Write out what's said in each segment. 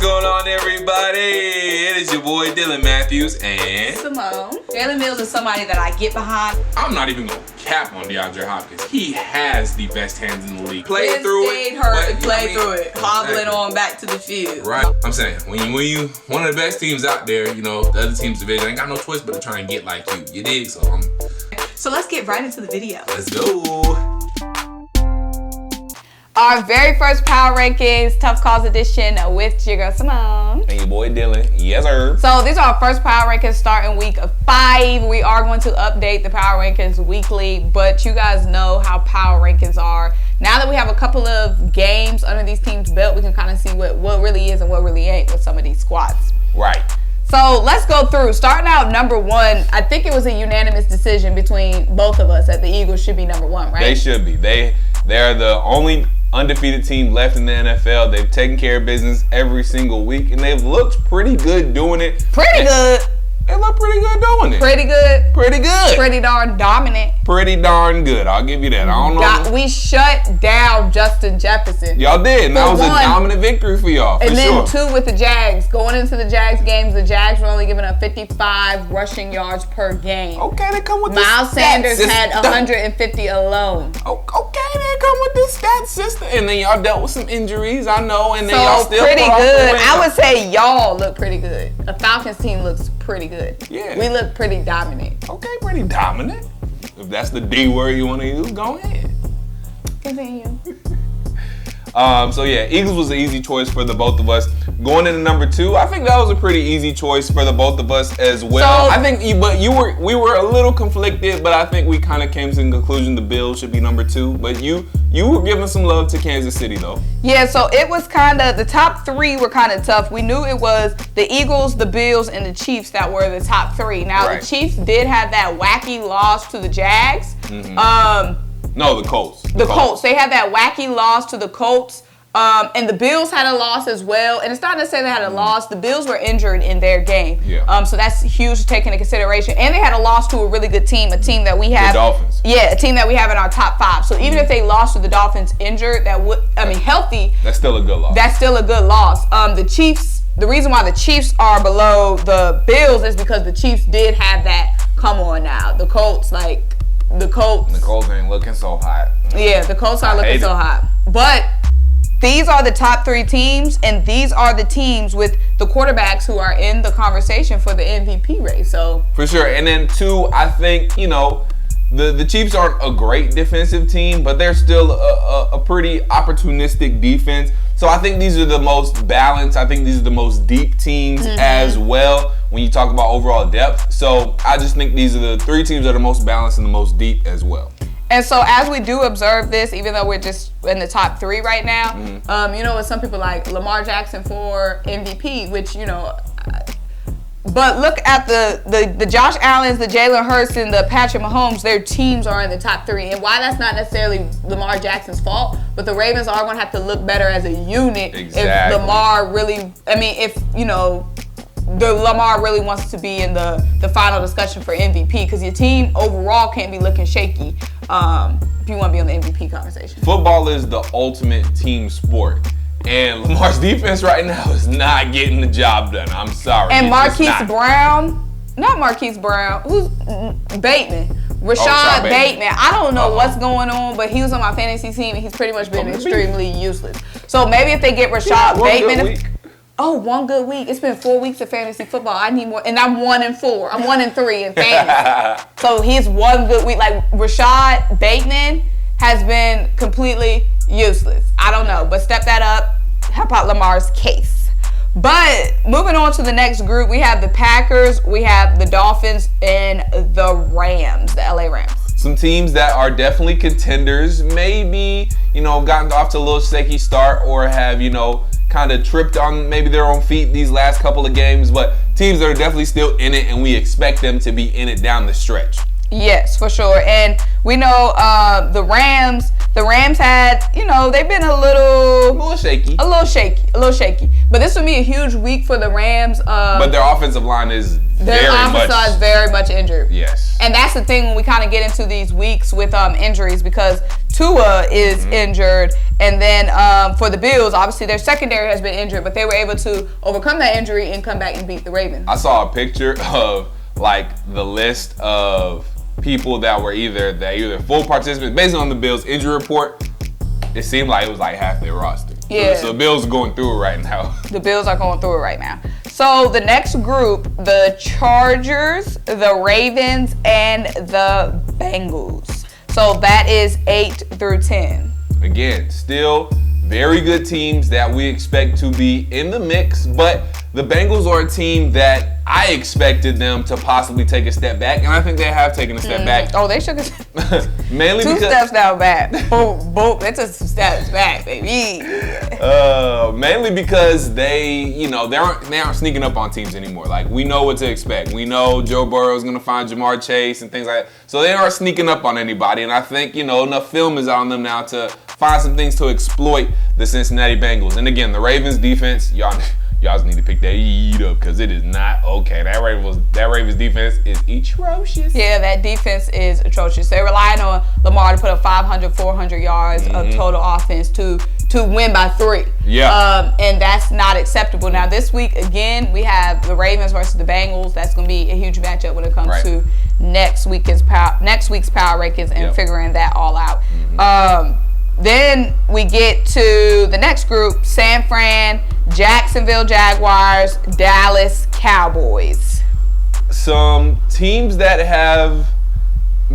going on, everybody? It is your boy Dylan Matthews and Symone. Jalen Mills is somebody that I get behind. I'm not even gonna cap on DeAndre Hopkins. He has the best hands in the league. Played through it, hobbling on back to the field. Right. I'm saying when you one of the best teams out there, you know the other team's division ain't got no choice but to try and get like you. You dig? So let's get right into the video. Let's go. Our very first Power Rankings, Tough Calls edition with your girl Symone. And your boy Dylan. Yes, sir. So these are our first Power Rankings starting week 5. We are going to update the Power Rankings weekly, but you guys know how Power Rankings are. Now that we have a couple of games under these teams' belt, we can kind of see what really is and what really ain't with some of these squads. Right. So let's go through. Starting out number 1, I think it was a unanimous decision between both of us that the Eagles should be number 1, right? They should be. They're the only undefeated team left in the NFL. They've taken care of business every single week, and they've looked pretty good doing it. Pretty good. They look pretty good doing it. Pretty good. Pretty good. Pretty darn dominant. Pretty darn good. I'll give you that. I don't know. We shut down Justin Jefferson. Y'all did, and that was a dominant victory for y'all. And then 2 with the Jags. Going into the Jags games, the Jags were only giving up 55 rushing yards per game. Okay, they come with Miles Sanders had 150 alone. Okay, they come with this stat system. And then y'all dealt with some injuries, I know, and then so y'all still pretty good. I would say y'all look pretty good. The Falcons team looks pretty good. Yeah. We look pretty dominant. Okay, pretty dominant. If that's the D word you want to use, go ahead. Continue. So yeah, Eagles was an easy choice for the both of us. Going into number 2, I think that was a pretty easy choice for the both of us as well. So, I think, we were a little conflicted, but I think we kind of came to the conclusion the Bills should be number 2. But you were giving some love to Kansas City though. Yeah, so it was kind of, the top 3 were kind of tough. We knew it was the Eagles, the Bills, and the Chiefs that were the top 3. Now right. The Chiefs did have that wacky loss to the Jags. Mm-hmm. No, the Colts. The Colts. They had that wacky loss to the Colts. And the Bills had a loss as well. And it's not necessarily they had a loss. The Bills were injured in their game. Yeah. So that's huge to take into consideration. And they had a loss to a really good team, a team that we have. The Dolphins. Yeah, a team that we have in our top 5. So even if they lost to the Dolphins injured, healthy. That's still a good loss. That's still a good loss. The Chiefs, the reason why the Chiefs are below the Bills is because the Chiefs did have that. Come on now. The Colts ain't looking so hot. Yeah, the Colts are looking so hot. But these are the top 3 teams, and these are the teams with the quarterbacks who are in the conversation for the MVP race. So for sure. And then 2, I think, the Chiefs aren't a great defensive team, but they're still a pretty opportunistic defense. So I think these are the most balanced. I think these are the most deep teams as well when you talk about overall depth. So I just think these are the 3 teams that are the most balanced and the most deep as well. And so as we do observe this, even though we're just in the top 3 right now, what some people like Lamar Jackson for MVP, which, but look at the Josh Allens, the Jalen Hurts, and the Patrick Mahomes, their teams are in the top 3. And why that's not necessarily Lamar Jackson's fault, but the Ravens are going to have to look better as a unit if Lamar really, Lamar really wants to be in the final discussion for MVP, because your team overall can't be looking shaky if you want to be on the MVP conversation. Football is the ultimate team sport, and Lamar's defense right now is not getting the job done. I'm sorry. And Marquise Brown, not Marquise Brown, who's Bateman? Rashad Bateman. I don't know what's going on, but he was on my fantasy team, and he's pretty much been extremely useless. So maybe if they get Rashad Bateman. One good week. It's been 4 weeks of fantasy football. I need more. And I'm 1-4. I'm 1-3 in fantasy. So he's 1 good week. Like Rashad Bateman has been completely useless. I don't know, but step that up. Help out Lamar's case. But moving on to the next group, we have the Packers, we have the Dolphins, and the Rams, the LA Rams. Some teams that are definitely contenders, maybe, gotten off to a little shaky start or have, kind of tripped on maybe their own feet these last couple of games, but teams that are definitely still in it, and we expect them to be in it down the stretch. Yes, for sure. And we know the Rams had, they've been a little shaky. But this will be a huge week for the Rams. But their offensive line is very much injured. Yes. And that's the thing when we kind of get into these weeks with injuries, because Tua is injured, and then for the Bills, obviously their secondary has been injured, but they were able to overcome that injury and come back and beat the Ravens. I saw a picture of like the list of people that were either full participants based on the Bills injury report. It seemed like it was like half their roster. Yeah. So the Bills are going through it right now. The Bills are going through it right now. So the next group, the Chargers, the Ravens, and the Bengals. So that is 8 through 10. Again, still very good teams that we expect to be in the mix, but the Bengals are a team that I expected them to possibly take a step back, and I think they have taken a step back. Oh, they shook a step. Mainly Two because steps down back. Boom, boom. They took some steps back, baby. Mainly because they aren't sneaking up on teams anymore. Like, we know what to expect. We know Joe Burrow is going to find Jamar Chase and things like that. So they aren't sneaking up on anybody, and I think, enough film is on them now to find some things to exploit the Cincinnati Bengals. And again, the Ravens defense, y'all just need to pick that heat up because it is not okay. That Ravens defense is atrocious. Yeah, that defense is atrocious. They're relying on Lamar to put up 500, 400 yards of total offense to win by 3. Yeah. And that's not acceptable. Now, this week, again, we have the Ravens versus the Bengals. That's going to be a huge matchup when it comes to next week's power rankings and figuring that all out. Then we get to the next group, San Fran, Jacksonville Jaguars, Dallas Cowboys. Some teams that have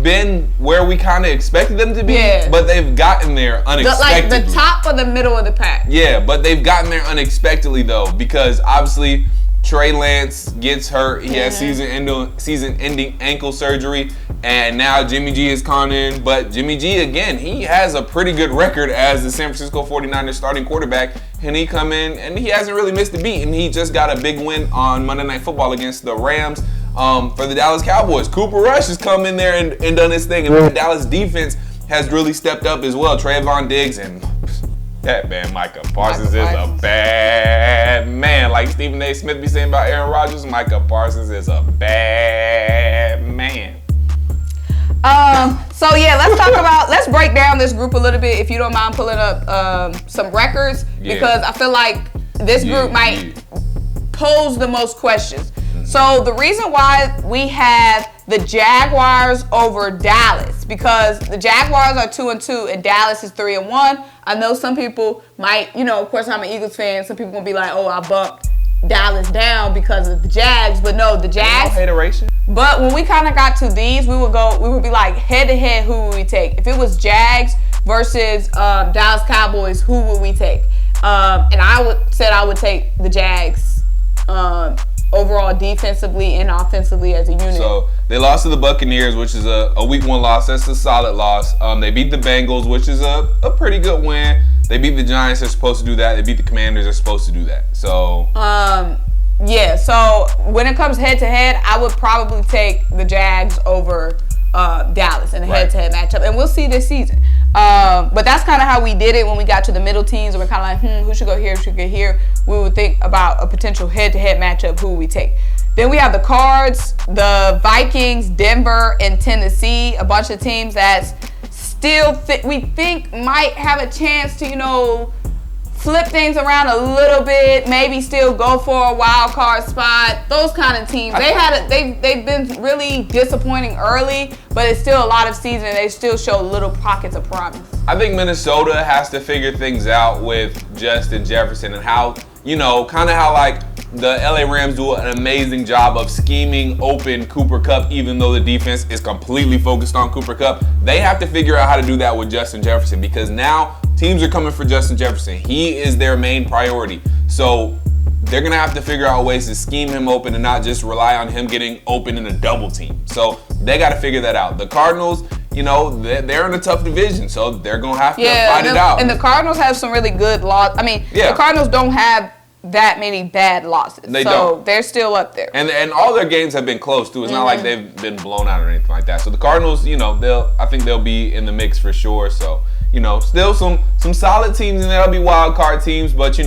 been where we kind of expected them to be, but they've gotten there unexpectedly. Like the top or the middle of the pack. Yeah, but they've gotten there unexpectedly, though, because obviously Trey Lance gets hurt. He has season-ending ankle surgery, and now Jimmy G is coming in. But Jimmy G, again, he has a pretty good record as the San Francisco 49ers starting quarterback, and he come in, and he hasn't really missed a beat, and he just got a big win on Monday Night Football against the Rams for the Dallas Cowboys. Cooper Rush has come in there and done his thing, and the Dallas defense has really stepped up as well. Trayvon Diggs and that man, Micah Parsons is a bad man. Like Stephen A. Smith be saying about Aaron Rodgers, Micah Parsons is a bad man. So yeah, let's break down this group a little bit, if you don't mind pulling up some records, because I feel like this group might pose the most questions. So the reason why we have the Jaguars over Dallas, because the Jaguars are 2-2 and Dallas is 3-1. I know some people might, of course I'm an Eagles fan, some people gonna be like, oh, I bumped Dallas down because of the Jags, but no, the Jags. No hateration. But when we kind of got to these, we would be like head to head, who would we take? If it was Jags versus Dallas Cowboys, who would we take? And I would take the Jags. Overall, defensively and offensively as a unit. So they lost to the Buccaneers, which is a week 1 loss. That's a solid loss. They beat the Bengals, which is a pretty good win. They beat the Giants. They're supposed to do that. They beat the Commanders. They're supposed to do that. So so when it comes head to head, I would probably take the Jags over Dallas in a head-to-head matchup, and we'll see this season. But that's kind of how we did it when we got to the middle teams. We're kind of like, who should go here, who should go here? We would think about a potential head-to-head matchup, who we take. Then we have the Cards, the Vikings, Denver, and Tennessee, a bunch of teams that still we think might have a chance to, flip things around a little bit, maybe still go for a wild card spot. Those kind of teams. They've been really disappointing early, but it's still a lot of season. They still show little pockets of promise. I think Minnesota has to figure things out with Justin Jefferson and how, kind of how like the LA Rams do an amazing job of scheming open Cooper Kupp, even though the defense is completely focused on Cooper Kupp. They have to figure out how to do that with Justin Jefferson, because now teams are coming for Justin Jefferson. He is their main priority. So they're going to have to figure out ways to scheme him open and not just rely on him getting open in a double team. So they got to figure that out. The Cardinals, they're in a tough division, so they're going to have to fight it out. And the Cardinals have some really good losses. The Cardinals don't have that many bad losses. They're still up there. And all their games have been close too. It's not like they've been blown out or anything like that. So the Cardinals, I think they'll be in the mix for sure. So, still some solid teams, and there'll be wild card teams, but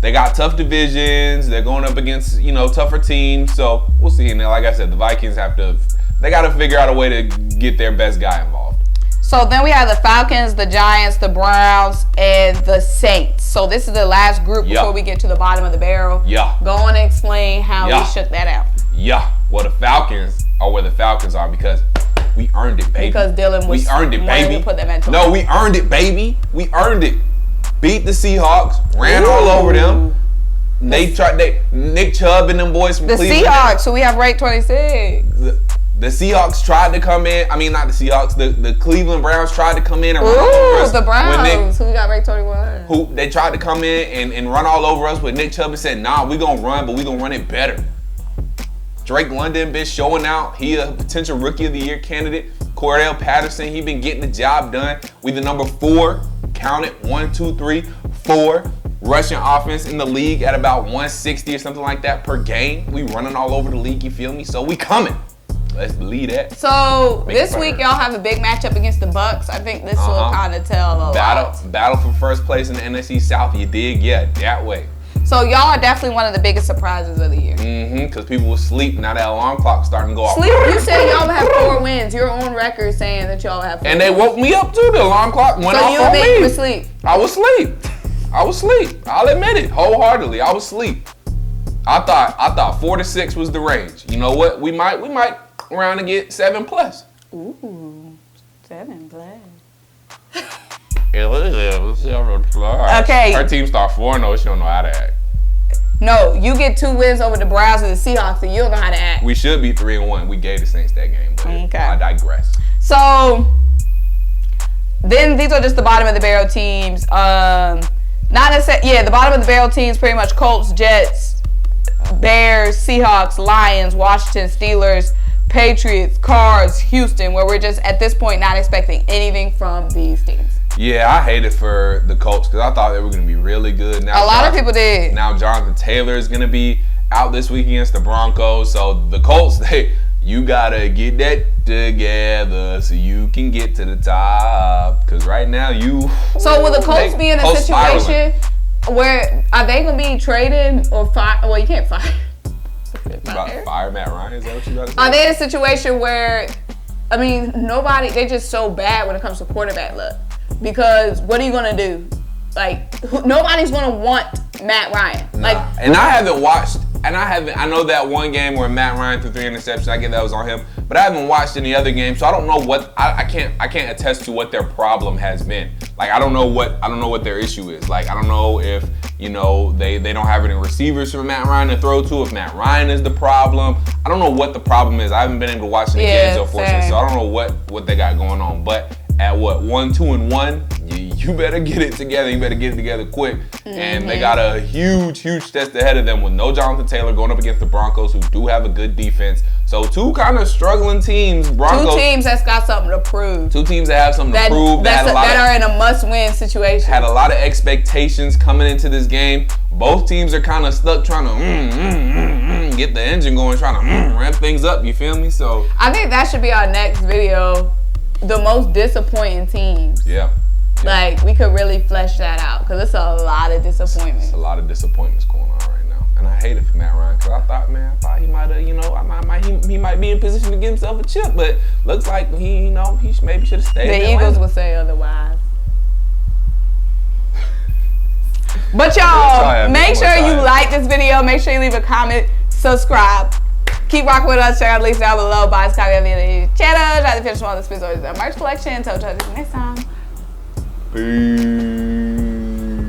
They got tough divisions. They're going up against, tougher teams. So we'll see. And like I said, the Vikings they got to figure out a way to get their best guy involved. So then we have the Falcons, the Giants, the Browns, and the Saints. So this is the last group before we get to the bottom of the barrel. Yeah. Go on and explain how we shook that out. Yeah. Well, the Falcons are where the Falcons are because we earned it, baby. Because Dylan was earned it, baby. To put that mental. No, we earned it, baby. We earned it. Beat the Seahawks, ran all over them. Nick Chubb and them boys from Cleveland. The Seahawks, who we have ranked 26. The Seahawks tried to come in. I mean, not the Seahawks. The Cleveland Browns tried to come in and run all over us. The Browns, who we got ranked 21. They tried to come in and run all over us, but Nick Chubb said, nah, we going to run, but we going to run it better. Drake London been showing out. He a potential Rookie of the Year candidate. Cordell Patterson, he been getting the job done. We the number 4, count it, 1, 2, 3, 4 rushing offense in the league at about 160 or something like that per game. We running all over the league, you feel me? So we coming. Let's believe that. So this week y'all have a big matchup against the Bucks. I think this will kind of tell a lot. Battle for first place in the NFC South. You dig? Yeah, that way. So y'all are definitely one of the biggest surprises of the year. Because people will sleep now that alarm clock's starting to go off. Sleep? You said y'all would have 4 wins. You're on record saying that y'all would have 4 And wins. they woke me up too. The alarm clock went off on me. So you think you were asleep? I was asleep. I'll admit it wholeheartedly. I was asleep. I thought 4 to 6 was the range. You know what? We might round and get 7 plus. Ooh, 7 plus. Okay. Her team start 4-0. She don't know how to act. No, you get 2 wins over the Browns and the Seahawks, and you don't know how to act. We should be 3-1. We gave the Saints that game, but I digress. So then these are just the bottom of the barrel teams. The bottom of the barrel teams pretty much Colts, Jets, Bears, Seahawks, Lions, Washington, Steelers, Patriots, Cards, Houston, where we're just at this point not expecting anything from these teams. Yeah, I hate it for the Colts because I thought they were going to be really good. Now a lot of people did. Now Jonathan Taylor is going to be out this week against the Broncos. So the Colts, you got to get that together so you can get to the top. Because right now So will the Colts be in a situation where are they going to be traded or fired? Well, you can't fire. Fire Matt Ryan? Is that what you got to say? Are they in a situation where, they're just so bad when it comes to quarterback luck? Because what are you going to do? Nobody's going to want Matt Ryan. Nah. I know that one game where Matt Ryan threw 3 interceptions. I get that was on him, but I haven't watched any other games, so I don't know what I can't attest to what their problem has been. I don't know what their issue is. I don't know if they don't have any receivers for Matt Ryan to throw to. If Matt Ryan is the problem, I don't know what the problem is. I haven't been able to watch any games unfortunately, so I don't know what they got going on. But at 1-2-1, you better get it together. You better get it together quick. And they got a huge test ahead of them with no Jonathan Taylor going up against the Broncos, who do have a good defense. So 2 kind of struggling teams. Broncos, 2 teams that's got something to prove. 2 teams that have something to prove. That are in a must-win situation. Had a lot of expectations coming into this game. Both teams are kind of stuck trying to get the engine going, trying to ramp things up. You feel me? So I think that should be our next video. The most disappointing teams. Yeah. We could really flesh that out because it's a lot of disappointment. It's a lot of disappointments going on right now, and I hate it for Matt Ryan because I thought he might have, he might be in position to get himself a chip, but looks like he maybe should have stayed. The Eagles would say otherwise. But y'all, make sure you like this video. Make sure you leave a comment, subscribe. Keep rocking with us. Check out the links down below. Buy a copy of the channel. Try to finish one of the sponsors of the merch collection. Until next time. Peace.